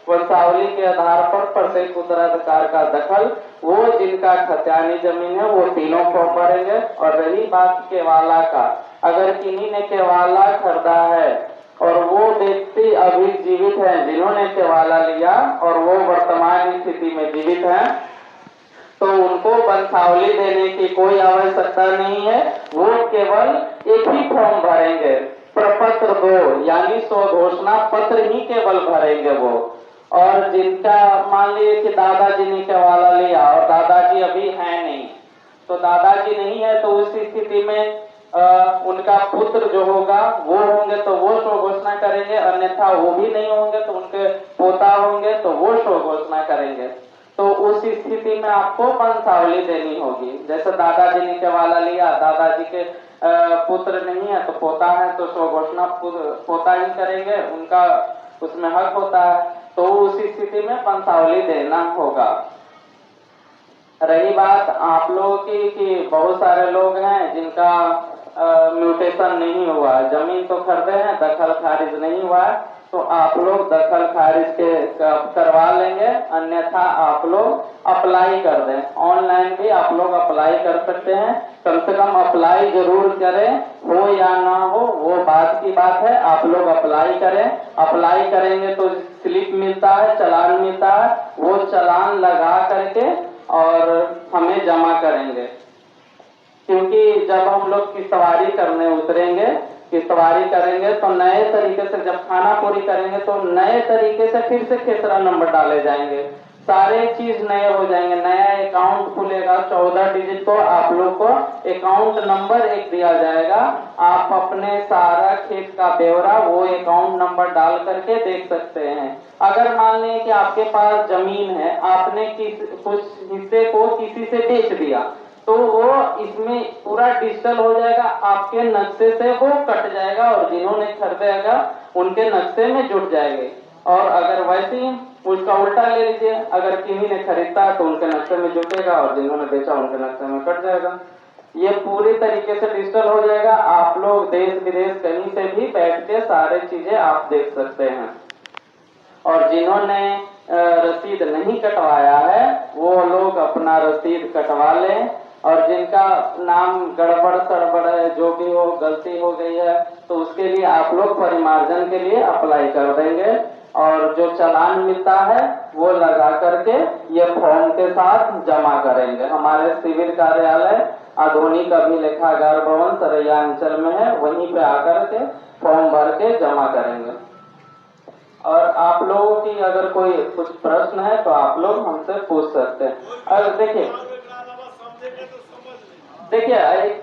वंशावली के आधार पर प्रत्येक उत्तराधिकार का दखल वो जिनका खतियानी जमीन है वो तीनों फॉर्म भरेंगे। और रही बात केवाला का, अगर किन्हीं ने केवाला खरीदा है और वो व्यक्ति अभी जीवित है जिन्होंने केवाला लिया और वो वर्तमान स्थिति में जीवित है, तो उनको वंशावली देने की कोई आवश्यकता नहीं है। वो केवल एक ही फॉर्म भरेंगे, प्रपत्र 2 यानी स्वघोषणा पत्र ही केवल भरेंगे वो। और जिनका मान लीजिए कि दादाजी ने केवाला लिया और दादाजी अभी है नहीं, तो दादाजी नहीं है तो उस स्थिति में उनका पुत्र जो होगा वो होंगे तो वो स्वघोषणा करेंगे, अन्यथा वो भी नहीं होंगे तो उनके पोता होंगे तो वो स्वघोषणा करेंगे। तो उस स्थिति में आपको वंशावली देनी होगी। जैसे दादाजी ने केवाला लिया, दादाजी के पुत्र नहीं है तो पोता है तो स्वघोषणा पोता ही करेंगे, उनका उसमें हक होता है, तो उस स्थिति में वंशावली देना होगा। रही बात आप लोगों की कि बहुत सारे लोग हैं जिनका म्यूटेशन नहीं हुआ, जमीन तो खरीदे हैं, दखल खारिज नहीं हुआ है, तो आप लोग दखल खारिज के करवा लेंगे, अन्यथा आप लोग अप्लाई कर दें। ऑनलाइन भी आप लोग अप्लाई कर सकते हैं, कम से कम अप्लाई जरूर करें, हो या ना हो वो बात की बात है, आप लोग अप्लाई करें। अप्लाई करेंगे तो स्लिप मिलता है, चालान मिलता है, वो चालान लगा करके और हमें जमा करेंगे। क्योंकि जब हम लोग किस्तवारी करने उतरेंगे, किस्तवारी करेंगे तो नए तरीके से जब खाना पूरी करेंगे तो नए तरीके से फिर से खेसरा नंबर डाले जाएंगे, सारे चीज नए हो जाएंगे, नया अकाउंट खुलेगा, 14 डिजिट को आप लोग को अकाउंट नंबर एक दिया जाएगा। आप अपने सारा खेत का ब्यौरा वो अकाउंट नंबर डाल करके देख सकते हैं। अगर मान लें कि आपके पास जमीन है, आपने कुछ हिस्से को किसी से बेच दिया, तो वो इसमें पूरा डिजिटल हो जाएगा, आपके नक्शे से वो कट जाएगा और जिन्होंने खरीदेगा उनके नक्शे में जुट जाएंगे। और अगर वैसे ही उसका उल्टा ले लीजिए, अगर किन्हीं ने खरीदा तो उनके नक्शे में जुटेगा और जिन्होंने बेचा उनके नक्शे में कट जाएगा। ये पूरी तरीके से डिजिटल हो जाएगा। आप लोग देश विदेश कहीं से भी बैठ के सारे चीजें आप देख सकते हैं। और जिन्होंने रसीद नहीं कटवाया है वो लोग अपना रसीद कटवा लें, और जिनका नाम गड़बड़ सड़बड़ है, जो भी हो गलती हो गई है, तो उसके लिए आप लोग परिमार्जन के लिए अप्लाई कर देंगे और जो चालान मिलता है वो लगा करके ये फॉर्म के साथ जमा करेंगे। हमारे सिविल कार्यालय आधुनिक अभिलेखागार भवन सरैया अंचल में है, वहीं पे आकर के फॉर्म भर के जमा करेंगे। और आप लोगों की अगर कोई कुछ प्रश्न है तो आप लोग हमसे पूछ सकते हैं। और देखिए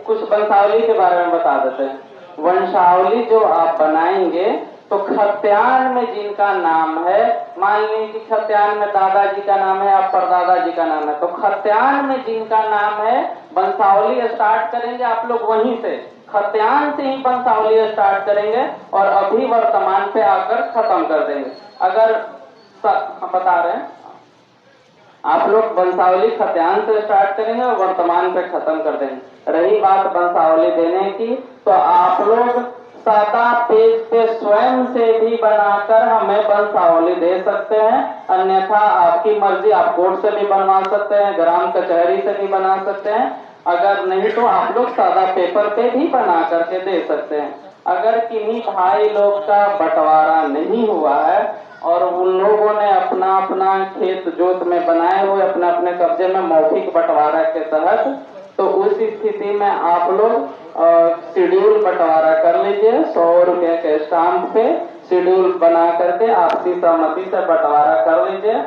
कुछ वंशावली के बारे में बता देते हैं। वंशावली जो आप बनाएंगे तो खतियान में जिनका नाम है, मान लीजिए कि खतियान में दादाजी का नाम है या परदादाजी का नाम है, तो खतियान में जिनका नाम है वंशावली स्टार्ट करेंगे आप लोग वहीं से, खतियान से ही वंशावली स्टार्ट करेंगे और अभी वर्तमान पे आकर खत्म कर देंगे। अगर हम बता रहे हैं आप लोग वंशावली खतियान से स्टार्ट करेंगे और वर्तमान पे खत्म कर देंगे। रही बात वंशावली देने की, तो आप लोग सादा पेज पे स्वयं से भी बनाकर हमें वंशावली दे सकते हैं, अन्यथा आपकी मर्जी, आप कोर्ट से भी बनवा सकते हैं, ग्राम कचहरी से भी बना सकते हैं। अगर नहीं तो आप लोग सादा पेपर पे भी बना करके दे सकते हैं। अगर किन्हीं भाई लोग का बंटवारा नहीं हुआ है और उन लोगों ने अपना अपना खेत जोत में बनाए हुए अपने अपने कब्जे में मौखिक बंटवारा के तहत, तो उस स्थिति में आप लोग शेड्यूल बंटवारा कर लीजिए। 100 रुपये के स्टाम्प पे शेड्यूल बना करके आपसी सहमति से बंटवारा कर लीजिए।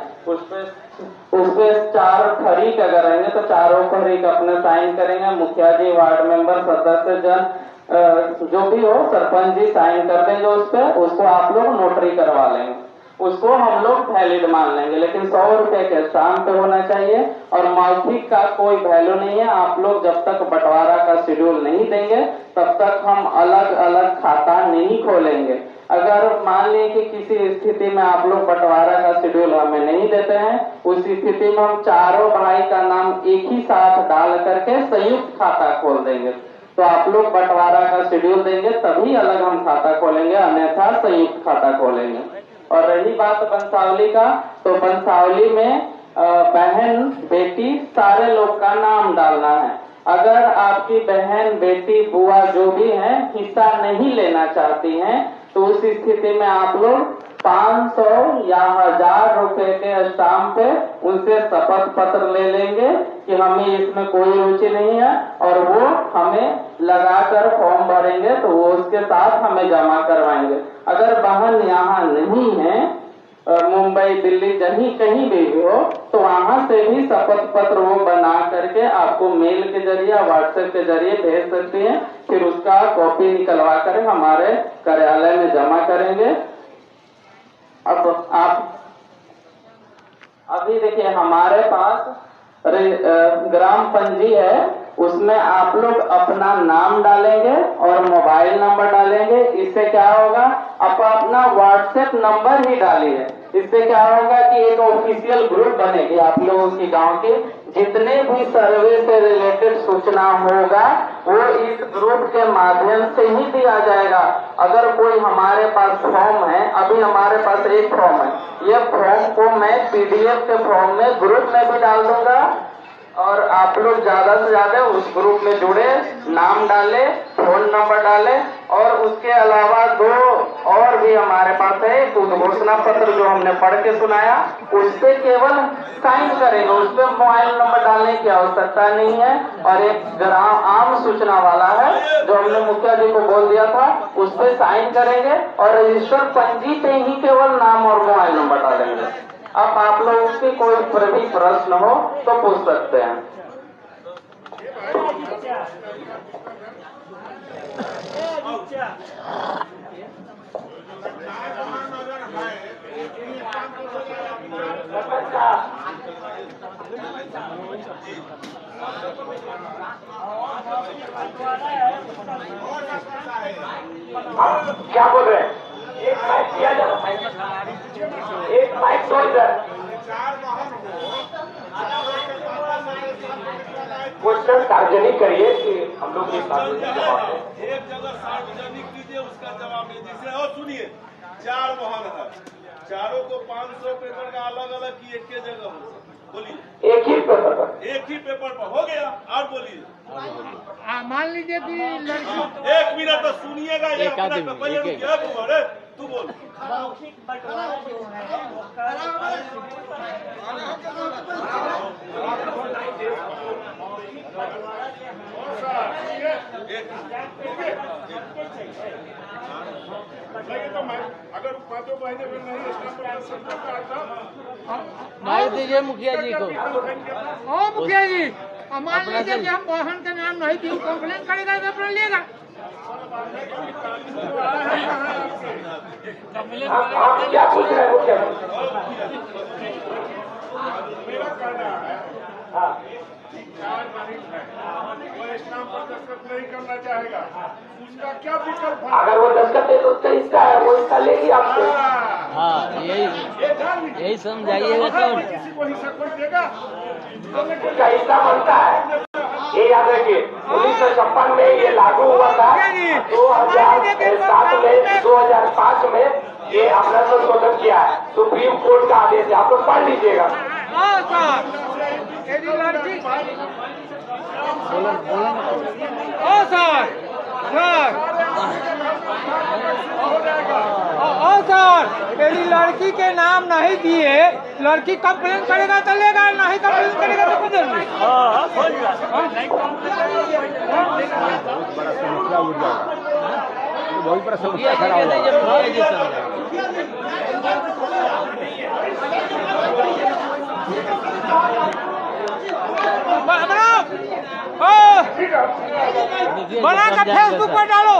उसपे 4 फरीक अगर रहेंगे तो चारों फरीक अपने साइन करेंगे, मुखिया जी, वार्ड मेंबर, सदस्य जन जो भी हो, सरपंच जी साइन कर देंगे उस पे, उसको आप लोग नोटरी करवा लेंगे, उसको हम लोग वैलिड मान लेंगे। लेकिन 100 रुपए के स्टाम्प पे होना चाहिए और मौखिक का कोई वैल्यू नहीं है। आप लोग जब तक बंटवारा का शेड्यूल नहीं देंगे तब तक हम अलग अलग खाता नहीं खोलेंगे। अगर मान लीजिए कि किसी स्थिति में आप लोग बंटवारा का शेड्यूल हमें नहीं देते हैं, उस स्थिति में हम चारों भाई का नाम एक ही साथ डाल करके संयुक्त खाता खोल देंगे। तो आप लोग बंटवारा का शेड्यूल देंगे तभी अलग हम खाता खोलेंगे, अन्यथा संयुक्त खाता खोलेंगे। और रही बात बंसावली का, तो बंसावली में बहन बेटी सारे लोग का नाम डालना है। अगर आपकी बहन बेटी बुआ जो भी है हिस्सा नहीं लेना चाहती हैं, तो उस स्थिति में आप लोग 500 या 1000 रुपए के स्टाम्प पे उनसे शपथ पत्र ले लेंगे कि हमें इसमें कोई रुचि नहीं है, और वो हमें लगाकर फॉर्म भरेंगे तो वो उसके साथ हमें जमा करवाएंगे। अगर बहन यहाँ नहीं है, मुंबई दिल्ली कहीं भी हो, तो वहां से भी शपथ पत्र वो बना करके आपको मेल के जरिए व्हाट्सएप के जरिए भेज सकती हैं। फिर उसका कॉपी निकलवा कर हमारे कार्यालय में जमा करेंगे। अब आप अभी देखिए हमारे पास ग्राम पंजी है, उसमें आप लोग अपना नाम डालेंगे और मोबाइल नंबर डालेंगे। इससे क्या होगा, आप अपना व्हाट्सएप नंबर ही डालिए। इससे क्या होगा कि एक ऑफिशियल ग्रुप बनेगी आप लोगों की गांव की, जितने भी सर्वे से रिलेटेड सूचना होगा वो इस ग्रुप के माध्यम से ही दिया जाएगा। अगर कोई हमारे पास फॉर्म है, अभी हमारे पास एक फॉर्म है, ये फॉर्म को मैं पीडीएफ के फॉर्म में ग्रुप में भी डाल दूंगा, और आप लोग ज्यादा से ज्यादा उस ग्रुप में जुड़े, नाम डाले, फोन नंबर डाले, और उसके अलावा 2 और भी हमारे पास है एक उद्घोषणा पत्र जो हमने पढ़ के सुनाया, उस पे केवल साइन करेंगे, उस पे मोबाइल नंबर डालने की आवश्यकता नहीं है। और एक ग्राम आम सूचना वाला है जो हमने मुखिया जी को बोल दिया था, उस पे साइन करेंगे और रजिस्टर पंजी पे ही केवल नाम और मोबाइल नंबर डालेंगे। अब आप लोगों की कोई भी प्रश्न हो तो पूछ सकते हैं। क्या बोल रहे हैं? एक माइक दिया जाए, एक माइक दो इधर। क्वेश्चन सार्वजनिक करिए कि हम लोग एक जगह सार्वजनिक कीजिए, उसका जवाब नहीं दीजिए। और सुनिए, 4 वाहन है, चारों को 500 पेपर का अलग अलग की एक जगह हो, बोलिए एक ही पेपर पर, एक ही पेपर पर हो गया। और बोलिए, मान लीजिए कि लड़की 1 मिनट तो सुनिएगा, पहले तू बोल। अगर 5 महीने में नहीं मार दीजिए मुखिया जी को। ओ मुखिया जी, मान लीजिए कि हम वाहन का नाम नहीं दिए, कंप्लेन करेगा तो अपना लेगा। आप क्या पूछ रहे हैं मुखिया? मेरा कहना है, हाँ, 4 तारीख है, वो स्टाम्प पर दस्तखत नहीं करना चाहेगा, उसका क्या विकल्प है? अगर वो दस्तखत है तो उसका हिस्सा है, वो हिस्सा लेगी आपसे। हाँ, यही समझाइएगा। किसी को हिस्सा कोई देगा? उसका हिस्सा बनता है। ये याद रखिए, 1956 में ये लागू हुआ था, 2007 में, 2005 में ये अपना संशोधन किया है, सुप्रीम कोर्ट का आदेश है, आप लोग पढ़ लीजिएगा। सर यदि लड़की के नाम नहीं दिए, लड़की कंप्लेन करेगा तो लेगा, नहीं कंप्लेन करेगा तो कुछ नहीं। बहुत बड़ा समस्या खड़ा हो जाएगा। बना कर फेसबुक पर डालो।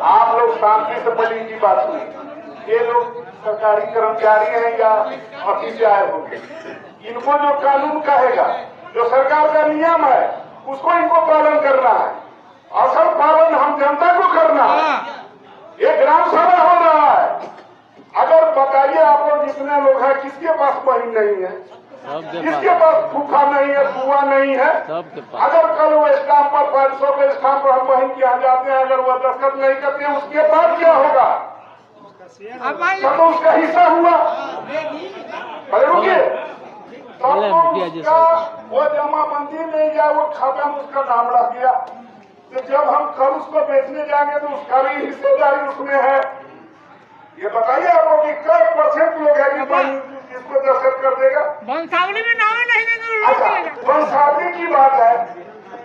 आप लोग शांति से बड़ी की बात हुई, ये लोग सरकारी कर्मचारी हैं या ऑफिस से आए होंगे, इनको जो कानून कहेगा, जो सरकार का नियम है, उसको इनको पालन करना है। असल पालन हम जनता को करना है। ये ग्राम सभा हो रहा है, अगर बताइए आप लोग जितने लोग हैं किसके पास बहिन नहीं है? किसके पास सूखा नहीं है, कुआं नहीं है? अगर कल वो स्टाम्प पर 500 के स्टाम्प पर हम वहीं के यहाँ जाते हैं, अगर वो दस्तखत नहीं करते हैं, उसके बाद क्या होगा? तो उसका हिस्सा हुआ। अरे रुकिए, वो जमाबंदी में या वो खाता में उसका नाम रह गया, तो जब हम कल उसको बेचने जाएंगे तो उसका भी हिस्सेदारी उसमें है। ये बताइए आपको कि कई % लोग है कि इसको दस्तखत कर देगा? वंशावली में नाम नहीं देंगे। अच्छा, वंशावली की बात है,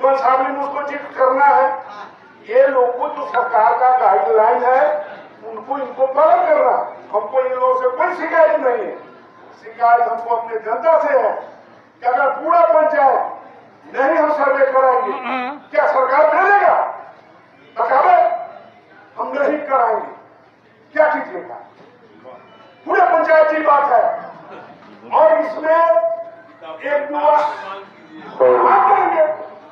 वंशावली में उसको चेक करना है। ये लोग को जो सरकार का गाइडलाइन है इनको पालन करना। हमको इन लोगों से कोई शिकायत नहीं है। शिकायत हमको अपने जनता से है कि अगर पूरा पंचायत नहीं हम सर्वे कराएंगे, क्या सरकार दे देगा? बतावे, हम नहीं कराएंगे, क्या कीजिएगा? पूरे पंचायत की बात है। और इसमें एक दुआ करेंगे,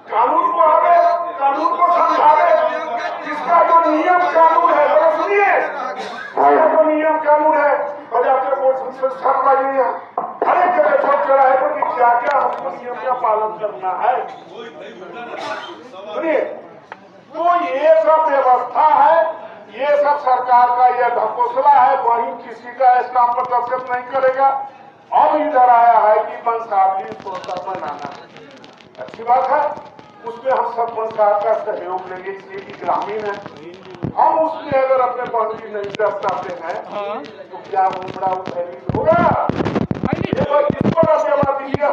कानून को आगे, कानून को समझावे। इसका जो नियम कानून है, तो सुनिए, इसका जो नियम कानून है, बजाते को छप लगी है, हर एक जगह छप चढ़ा है, तो क्या क्या हमको नियम का पालन करना है। सुनिए, तो ये सब व्यवस्था है, ये सब सरकार का यह ढकोसला है। वहीं किसी का स्टाम्प पर दस्तखत नहीं करेगा। अब इधर आया है कि वंशावली सोचा बनाना, अच्छी बात है। उसमें हम सब वंशाव का सहयोग लेंगे, इसलिए कि ग्रामीण है। हम उसमें अगर अपने बाउंड्री नहीं दर्शाते हैं तो क्या उमड़ा उठेगी होगा? किसको ना जवाब दीजिए।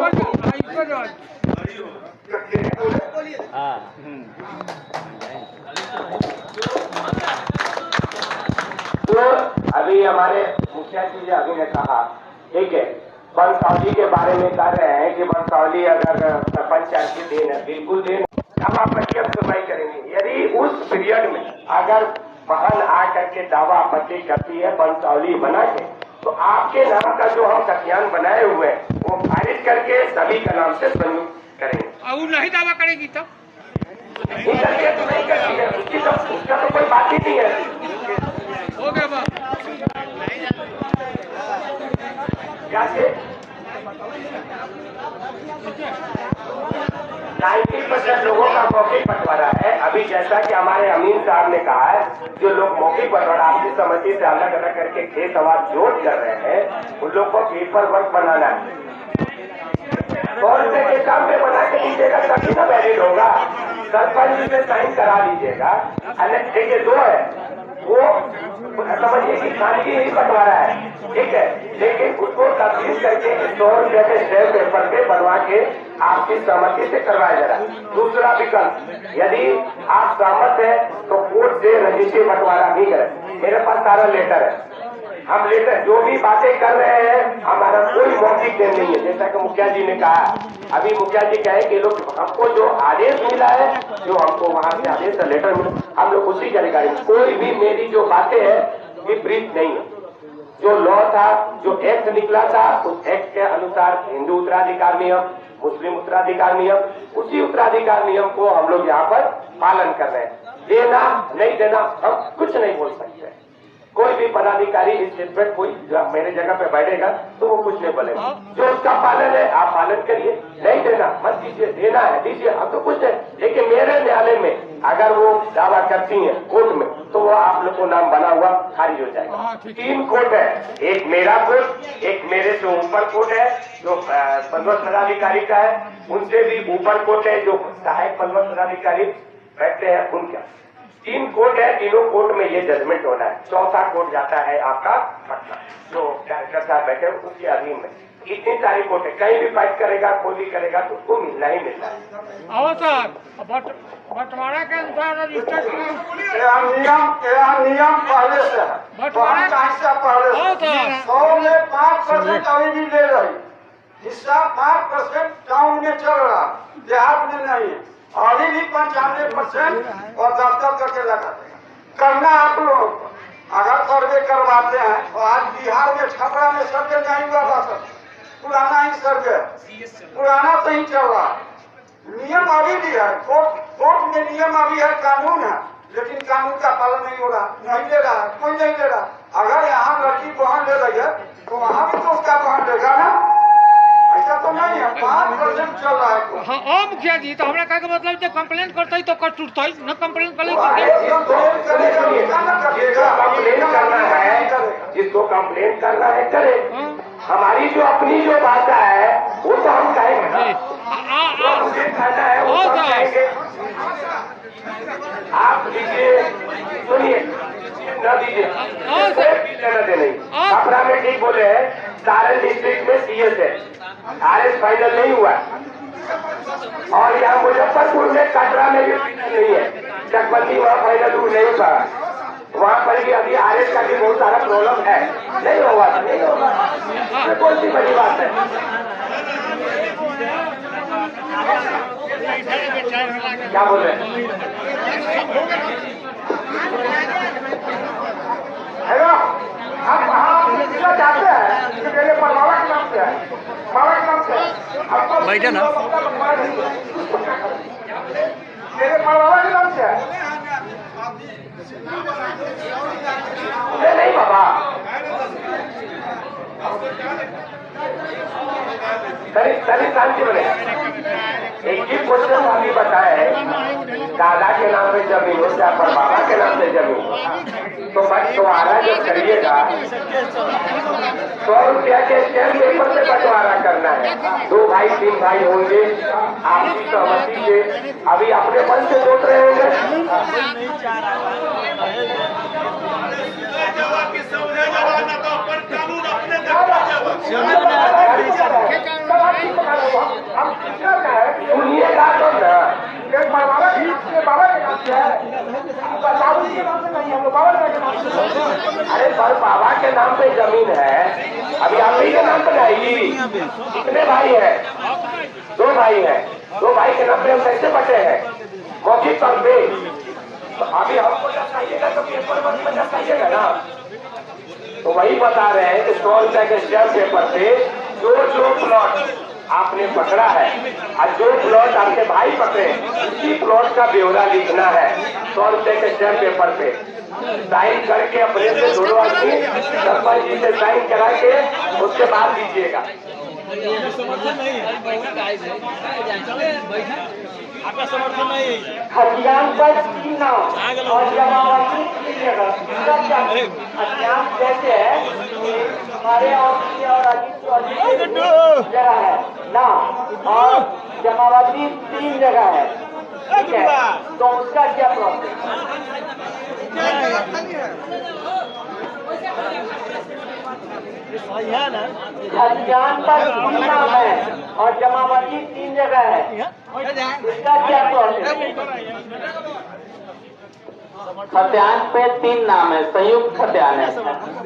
तो अभी हमारे मुखिया जी अभी ने कहा, ठीक है, वंशावली के बारे में कह रहे हैं कि वंशावली अगर सरपंच की देन है, बिल्कुल देन, हम आपत्ति सुनवाई करेंगे। यदि उस पीरियड में अगर बहन आकर के दावा आपत्ति करती है वंशावली बना के, तो आपके नाम का जो हम सत्यान बनाए हुए हैं वो खारिज करके सभी का नाम से संयुक्त करेंगे। और नहीं दावा करेगी तो नहीं करके तो नहीं करती है, उसका तो कोई बात ही नहीं है। हो गया बात। क्या 90% लोगों का मौखिक बंटवारा है। अभी जैसा कि हमारे अमीन साहब ने कहा है, जो लोग मौखिक बंटवारा आपकी सहमति से अलग अलग करके खेत आवाज जोड़ कर रहे हैं, उन लोग को पेपर वर्क बनाना है। 100 रुपए के काम में बना के दीजिएगा तभी ना वैलिड होगा। सरपंच से साइन करा लीजिएगा। अलग देखिए, 2 है, वो समझिए कि खानगी ही बंटवारा है, ठीक है, लेकिन उसको तब्दील करके 100 रुपए के स्टैम्प पेपर पे बनवा के आपकी सहमति से करवाया जा रहा है। दूसरा विकल्प, यदि आप सहमत है तो कोर्ट से रजिस्ट्री बंटवारा नहीं करें। मेरे पास सारा लेटर है, हम लेटर जो भी बातें कर रहे हैं हमारा कोई मौखिक देन नहीं है। जैसा कि मुखिया जी ने कहा, अभी मुखिया जी कहे कि लोग हमको जो आदेश मिला है, जो हमको वहां से आदेश का लेटर मिला, हम लोग उसी के रिगार्डिंग, कोई भी मेरी जो बातें हैं विपरीत नहीं है। जो लॉ था, जो एक्ट निकला था, उस एक्ट के अनुसार हिंदू उत्तराधिकार नियम, मुस्लिम उत्तराधिकार नियम, उसी उत्तराधिकार नियम को हम लोग यहाँ पर पालन कर रहे हैं। देना नहीं देना हम कुछ नहीं बोल सकते। कोई भी पदाधिकारी इस क्षेत्र में कोई मेरे जगह पे बैठेगा तो वो कुछ नहीं बोलेगा। जो उसका पालन है आप पालन करिए, नहीं देना मत दीजिए, देना है दीजिए, हम तो कुछ है। लेकिन मेरे न्यायालय में अगर वो दावा करती है कोर्ट में, तो वो आप लोग को नाम बना हुआ खारिज हो जाएगा। 3 कोर्ट है, एक मेरा कोर्ट, एक मेरे से ऊपर कोर्ट है जो पदस्थ पदाधिकारी का है, उनसे भी ऊपर कोर्ट है जो सहायक पदस्थ पदाधिकारी बैठते हैं उनका। 3 कोर्ट है, तीनों कोर्ट में ये जजमेंट होना है। 4था कोर्ट जाता है आपका पटना, जो डायरेक्टर साहब बैठे उसके अधीन में। इतनी सारी कोर्ट है, कहीं भी फाइट करेगा कोई भी करेगा तो उसको मिलना ही मिलना है। आओ सर, बंटवारा के अनुसार रजिस्टर्ड नियम पहले से है, बंटवारा पहले से 100 में 5% अभी भी ले रही, हिस्सा 5% टाउन में चल रहा, देहात में नहीं है। अभी भी 95% और दफ्तर करके लगा करना आप लोग अगर सर्वे करवाते हैं। तो आज बिहार में छपरा में सर्वे नहीं हुआ था सर, पुराना ही सर्वे, पुराना से ही चल रहा। नियम अभी भी है, कोर्ट में नियम अभी है, कानून है, लेकिन कानून का पालन नहीं हो रहा, नहीं ले रहा, कोई नहीं ले रहा। अगर यहाँ लड़की बहन ले रही है तो वहाँ भी तो उसका बहन लेगा ना, ऐसा तो 5% चल रहा है। हाँ मुखिया जी, तो हमरा कहे के मतलब जो कंप्लेन करते तो कर टूटते न कंप्लेन करे जिसको कंप्लेन करना है करे। हमारी जो अपनी जो भाषा है वो तो हम कहेंगे ना, जो मुझे कहना है वो हम कहेंगे। आप लीजिए, सुनिए, न दीजिए, लेना दे नहीं। छपरा में ठीक बोले हैं, सारे डिस्ट्रिक्ट में CS है, RS फाइनल नहीं हुआ। और यहाँ मुजफ्फरपुर में, कटरा में भी फाइनल नहीं है, चकबंदी वहाँ फाइनल नहीं हुआ। वहाँ पर भी अभी RS का भी बहुत सारा प्रॉब्लम है, नहीं होगा, नहीं होगा। कौन सी बड़ी बात है? क्या बोल रहे हैं? हेलो, आप कहाँ जिला चाहते हैं? मेरे परवाला के नाम से है, परवाला के नाम से। बैठे ना। मेरे परवाला के नाम से है। नहीं बाबा, तरी शांति बने। एक ही क्वेश्चन अभी बताए, दादा के नाम पे जमीन हो या पर बाबा के नाम पे जमीन, तो बंटवारा जब करिएगा 100 रुपया के स्टैम्प पेपर से बंटवारा करना है। 2 भाई 3 भाई होंगे, आपकी सहमति से अभी अपने मन से सोच रहे होंगे। सुनिएगा तो ना, बाबा के नाम से है, बाबू के नाम से नहीं है, बाबा के नाम से। अरे पर बाबा के नाम पे जमीन है, अभी आप ही के नाम पे आएगी। कितने भाई हैं? 2 भाई हैं। 2 भाई के नाम पे हम कैसे बटे हैं? मौखिक तौर पे अभी हमको जब चाहिएगा तो पेपर में जब चाहिएगा ना, तो वही बता रहे हैं कि 100 रुपए के स्टैम्प पेपर से जो प्लॉट आपने पकड़ा है और जो प्लॉट आपके भाई पकड़े, उसी प्लॉट का ब्यौरा लिखना है 100 रुपए के स्टैम्प पेपर पे। साइन करके अपने से दोनों आदमी सरपंच जी से साइन करा के उसके बाद दीजिएगा। आपका समर्थन नहीं है। खतियान पर 3 नाम और जमावती 3 जगह। खतियान जैसे है हमारे और अजीत जगह है ना, और जमावती 3 जगह है, ठीक है? तो उसका क्या प्रोसेस? खतियान पर 3 नाम है और जमावती 3 जगह है, इसका क्या प्रोसेस? खतियान पे 3 नाम है, संयुक्त खतियान है,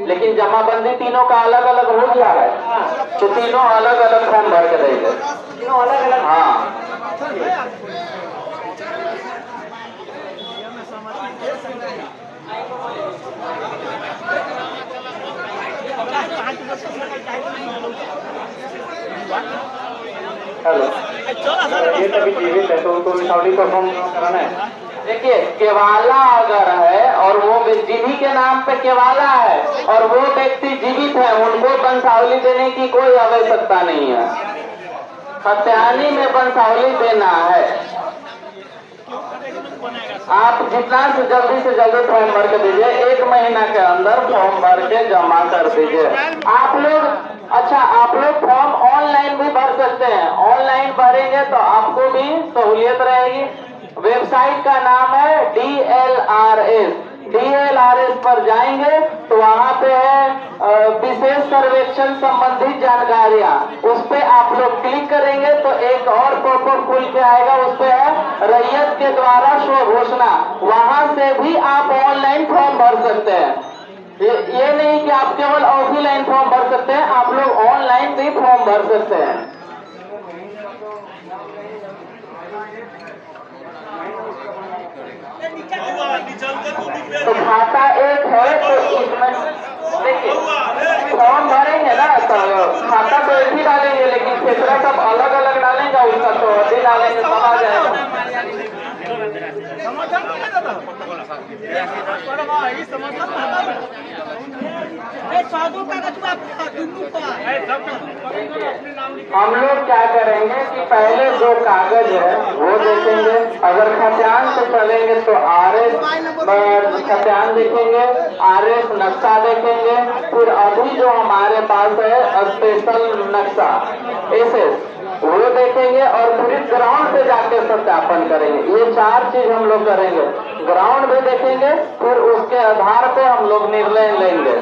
लेकिन जमाबंदी तीनों का अलग अलग हो गया है, तो तीनों अलग अलग फॉर्म भर के देंगे। तीनों अलग अलग। हाँ, हेलो, ये सभी जीवित है तो उनको रिकॉर्डिंग का फॉर्म कराना है। देखिए, केवाला अगर है और वो जीवी के नाम पे केवाला है और वो व्यक्ति जीवित है, उनको वंशावली देने की कोई आवश्यकता नहीं है। खतियानी में वंशावली देना है। आप जितना से जल्दी फॉर्म भर के दीजिए, 1 महीना के अंदर फॉर्म भर के जमा कर दीजिए। आप लोग फॉर्म ऑनलाइन भी भर सकते हैं। ऑनलाइन भरेंगे तो आपको भी सहूलियत रहेगी। वेबसाइट का नाम है DLRS पर जाएंगे तो वहाँ पे है विशेष सर्वेक्षण संबंधित जानकारियाँ, उस पे आप लोग क्लिक करेंगे तो एक और पॉपअप खुल के आएगा, उस पे है रैयत के द्वारा स्व घोषणा, वहाँ से भी आप ऑनलाइन फॉर्म भर सकते हैं। ये नहीं कि आप केवल ऑफलाइन फॉर्म भर सकते हैं, आप लोग ऑनलाइन भी फॉर्म भर सकते हैं। तो खाता एक है तो इसमें देखिए फॉर्म भरेंगे ना, तो खाता तो एक ही डालेंगे, लेकिन खेसरा सब अलग अलग डालेंगे, उसका तो अधिक डालेंगे, सब आ जाएगा। समर्थन हम लोग क्या करेंगे कि पहले जो कागज है वो देखेंगे, अगर खतियान से चलेंगे तो RS खतियान देखेंगे, RS नक्शा देखेंगे, फिर अभी जो हमारे पास है स्पेशल नक्शा SS वो देखेंगे और फिर ग्राउंड पे जाके सत्यापन करेंगे। ये 4 चीज हम लोग करेंगे, ग्राउंड भी देखेंगे, फिर उसके आधार पे हम लोग निर्णय लेंगे।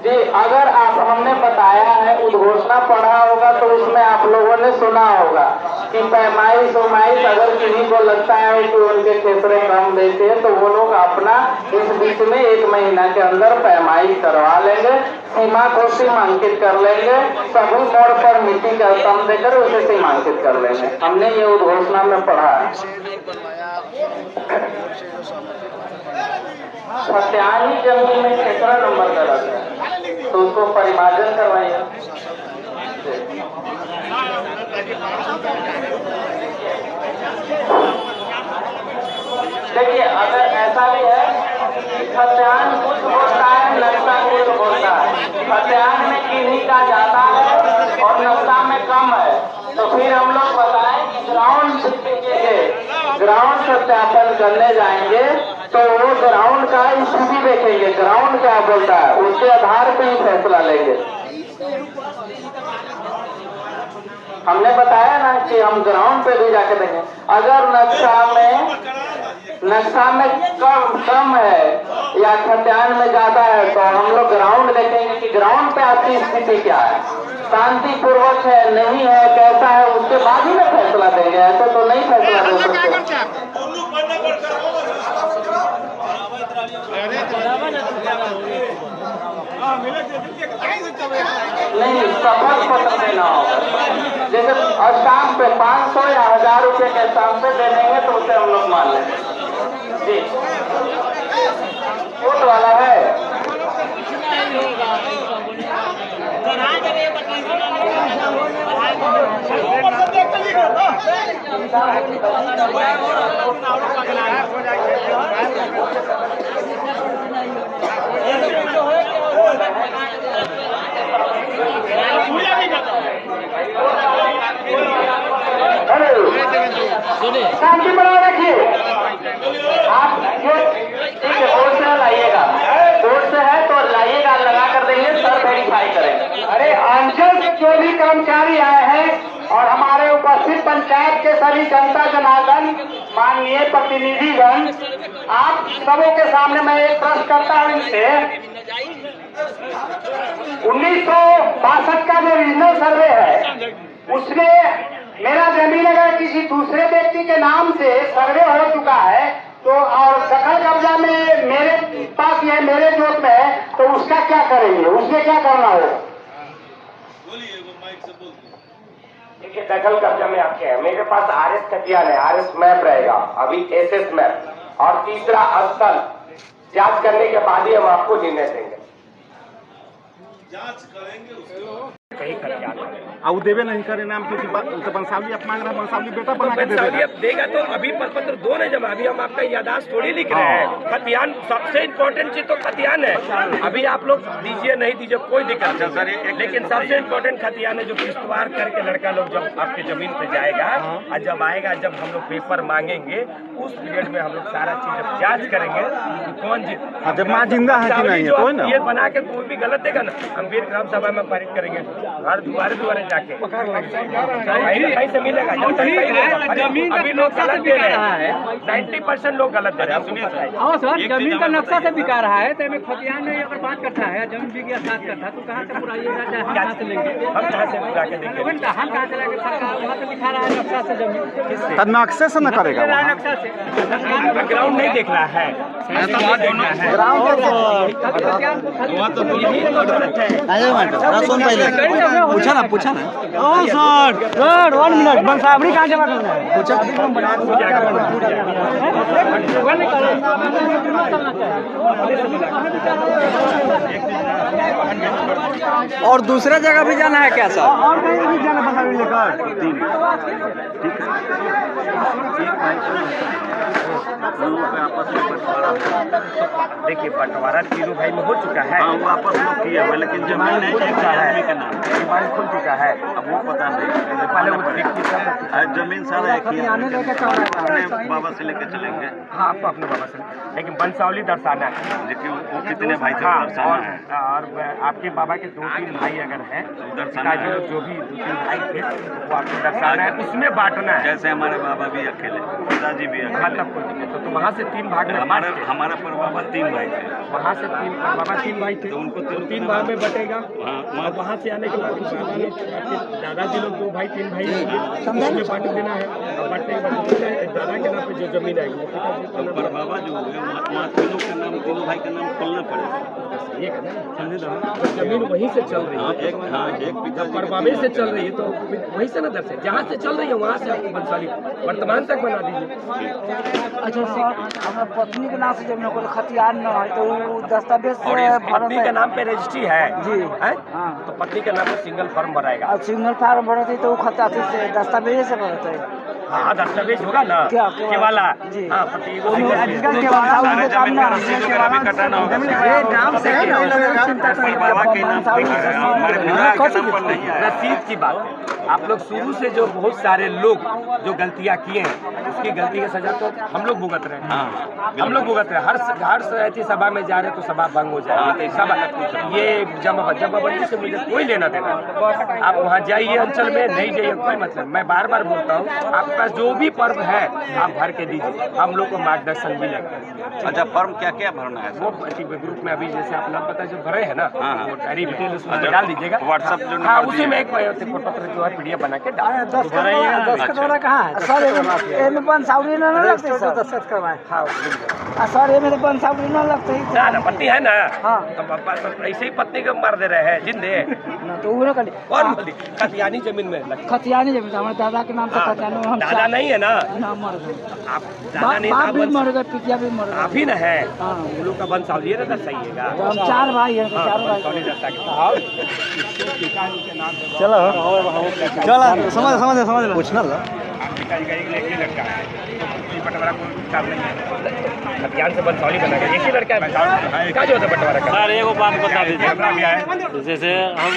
जी, अगर आप हमने बताया है, उद्घोषणा पढ़ा होगा तो उसमें आप लोगों ने सुना होगा कि पैमाइश उमाइश अगर किन्हीं को लगता है कि उनके क्षेत्र कम देते हैं तो वो लोग अपना इस बीच में 1 महीना के अंदर पैमाइश करवा लेंगे, सीमा को सीमांकित कर लेंगे, सभी मोड़ पर मिट्टी का स्तंभ देकर उसे सीमांकित कर लेंगे। हमने ये उद्घोषणा में पढ़ा है। खतियानी जमीन में कितना नंबर गलत है तो उसको परिमार्जन करवाइए। देखिए, अगर ऐसा भी है कि खतियान कुछ होता है, नक्शा कुछ होता है, खतियान में किन्हीं का ज्यादा है और नक्शा में कम है, तो फिर हम लोग बताएं कि ग्राउंड सत्यापन करने जाएंगे तो वो ग्राउंड का स्थिति देखेंगे, ग्राउंड क्या बोलता है उसके आधार पर ही फैसला लेंगे। हमने बताया ना कि हम ग्राउंड पे भी जाके देखेंगे, अगर नक्शा में कम है या खतियान में ज्यादा है तो हम लोग ग्राउंड देखेंगे कि ग्राउंड पे आपकी स्थिति क्या है, शांतिपूर्वक है नहीं है कैसा है, उसके बाद ही में फैसला देंगे, ऐसे तो नहीं फैसला दे सकते। नहीं, शपथ पत्र देना होगा, जैसे स्टाम्प पे 500 या 1000 रुपये के स्टाम्प पे दे देंगे तो उसे हम लोग मान लेंगे। जी, कोर्ट वाला है। शांति बनाए रखिए। आप ठीक है, कोर्ट से लाइएगा, कोर्ट से है तो लाइएगा, लगा कर देंगे, सर वेरीफाई करेंगे। अरे अंचल से जो भी कर्मचारी आए हैं और हमारे उपस्थित पंचायत के सभी जनता जनार्दन, माननीय प्रतिनिधिगण, आप सबों के सामने मैं एक प्रश्न करता हूँ इनसे। 1962 का जो रीजनल सर्वे है उसमें मेरा जमीन अगर किसी दूसरे व्यक्ति के नाम से सर्वे हो चुका है तो और दखल कब्जा में मेरे पास ये मेरे जोत में है तो उसका क्या करेंगे, उसमें क्या करना होगा? देखिए, दखल कब्जा में आपके है, मेरे पास RS खतियान है, RS मैप रहेगा, अभी SS मैप, और तीसरा स्थल जांच करने के बाद ही हम आपको निर्णय देंगे। जांच करेंगे उसके कहीं खतियान अब देवे नहीं करे नाम किसी बात तो बंसावली आप मांग रहे हैं, बंसावली बेटा बना के देगा तो अभी प्रपत्र 2 नहीं जमा, अभी हम आपका यादाश्त थोड़ी लिख रहे हैं। खतियान सबसे इम्पोर्टेंट चीज तो खतियान है, अभी आप लोग दीजिए नहीं दीजिए कोई दिक्कत नहीं सर, लेकिन सबसे इम्पोर्टेंट खतियान है जो किश्तवाड़ करके लड़का लोग जब आपके जमीन पे जाएगा और जब आएगा, जब हम लोग पेपर मांगेंगे उस पीरियड में हम लोग सारा चीज जब जाँच करेंगे कौन जब माँ जिंदा है कि नहीं है तो ना, ये बना के कोई भी गलत देगा ना, हम फिर ग्राम सभा में पारित करेंगे, हर दुआरे जाके कहीं से मिलेगा। अभी लोग गलत दे रहे हैं, 90% लोग गलत दे रहे हैं। हाँ सर, जमीन का नक्शा से बिका रहा है तो खतियान में अगर बात करता है जमीन बिक गया 7 कट्ठा तो कहाँ से पुराइएगा, हम कहाँ से लेंगे, हम कहाँ से बुला के देंगे, हम कहाँ से लेंगे? सरकार वहाँ से दिखा रहा है नक्शा से जमीन, नक्शे से न करेगा, नक्शा से ग्राउंड नहीं देखना है, देखना है पूछा ना सर 1 मिनट बंसावड़ी कहाँ जमा करना है, पूछा और दूसरा जगह भी जाना है क्या सर? और कहीं भी जाना बता लेकर देखिए बंटवारा तीनों भाई में हो चुका है। हाँ, वो आपस में किया हुआ, लेकिन जमीन है एक आदमी का नाम, डिमांड खुल चुका है। अब वो पता नहीं। पहले वो जमीन सारा एक ही है, अपने बाबा से लेके चलेंगे। हाँ आपको अपने बाबा से, लेकिन बंसावली दर्शाना है। लेकिन वो कितने भाई थे हाँ, दर्शाना है। और आपके बाबा के 2-3 भाई अगर हैं, जो भी 2-3 भाई थे वो आपको दर्शाना है, उसमें बांटना है। जैसे हमारे बाबा भी अकेले, पिताजी भी अकेले। मतलब कोई दिक्कत तो वहाँ से 3 भाग में हमारा पर बाबा 3 भाई थे। वहाँ से 3 बाबा 3 भाई थे, तो उनको 3 भाग में बटेगा। वहाँ और वहाँ से आने के बाद बाबा लोग आपके दादाजी लोग 2 भाई 3 भाई होंगे, उसमें बांट देना है। और बांटने के बाद दादा के नाम पे जो जमीन आएगी वो पिताजी को पर बाबा जो हुए वहाँ तीनों के नाम, तीनों भाई का नाम खोलना पड़ेगा। ये समझे ना, तो जमीन वहीं से चल रही है। एक पिता पर बाबे से चल रही है तो वहीं से ना दर्शे, जहाँ से चल रही है वहाँ से आपको बंसाली वर्तमान तक बना दीजिए। अच्छा सर, हमारा पत्नी के नाम से जमीन को खतियान न है तो वो दस्तावेज और से पत्नी के नाम पे रजिस्ट्री है जी। हैं? हाँ। तो पत्नी के नाम पे सिंगल फॉर्म भराएगा। और सिग्नल फार्म भरते तो वो खता से दस्तावेज से भरते। हाँ दस्तावेज होगा ना क्या केवाला। जी। हाँ पति को आजकल के वाला सारे जमीन का रसीद वगैरह भी कटाना होगा। ये नाम से है ना, बाबा के नाम पर है, हमारे पिता के नाम पर नहीं है। रसीद की बात है। आप लोग शुरू से जो बहुत सारे लोग जो गलतियां किए हैं उसकी गलती की सजा तो हम लोग भुगत रहे हैं। हम लोग भुगत रहे हैं। हर ऐसी सभा में जा रहे तो सभा भंग हो जाए। सभा ये जमाबंदी से मुझे कोई लेना देना नहीं। आप वहाँ जाइए अंचल में, नहीं जाइए कोई मतलब। मैं बार बार बोलता हूँ आपके पास जो भी पर्व है आप भर के दीजिए, हम लोग को मार्गदर्शन मिलेगा। अच्छा, फॉर्म क्या क्या भरना है? वो ग्रुप में अभी जैसे आप नाम पता जो भरे हैं ना, हाँ। वो डायरी डिटेल उसमें डाल दीजिएगा। व्हाट्सएप जो हाँ नंबर उसी में एक पत्र जो है PDF बना के डाल दीजिएगा। कहाँ है सर? एमे बंसावली न लगते सर? दस्तखत करवाए। हाँ सर एमे तो बंसावली न लगते ना ना पत्नी है ना। हाँ। तो ऐसे ही पत्नी को मार दे रहे हैं जिंदे। ना तो वो कर कौन बोली खतियानी जमीन में लग- खतियानी जमीन हमारे दादा के नाम से हाँ, खतियानी हम दादा नहीं है ना, ना मर गए। आप दादा नहीं, बाप आप भी मर गए, पितिया भी मर आप गए। ही न है। हाँ। हम लोग का बंसावली है ना दर्शाइएगा। तो हम 4 भाई हैं, तो हाँ, 4 भाई। बंसावली दर्शा के और पिताजी के नाम पे चलो समझ पूछना था। पिताजी का एक ही लड़का है, तो बंटवारा कोई काम नहीं है। खतियान से बंसावली बना के एक ही लड़का है। क्या जो होता है बंटवारा का? सर एगो बात बता दीजिए, कैमरा भी आया। जैसे हम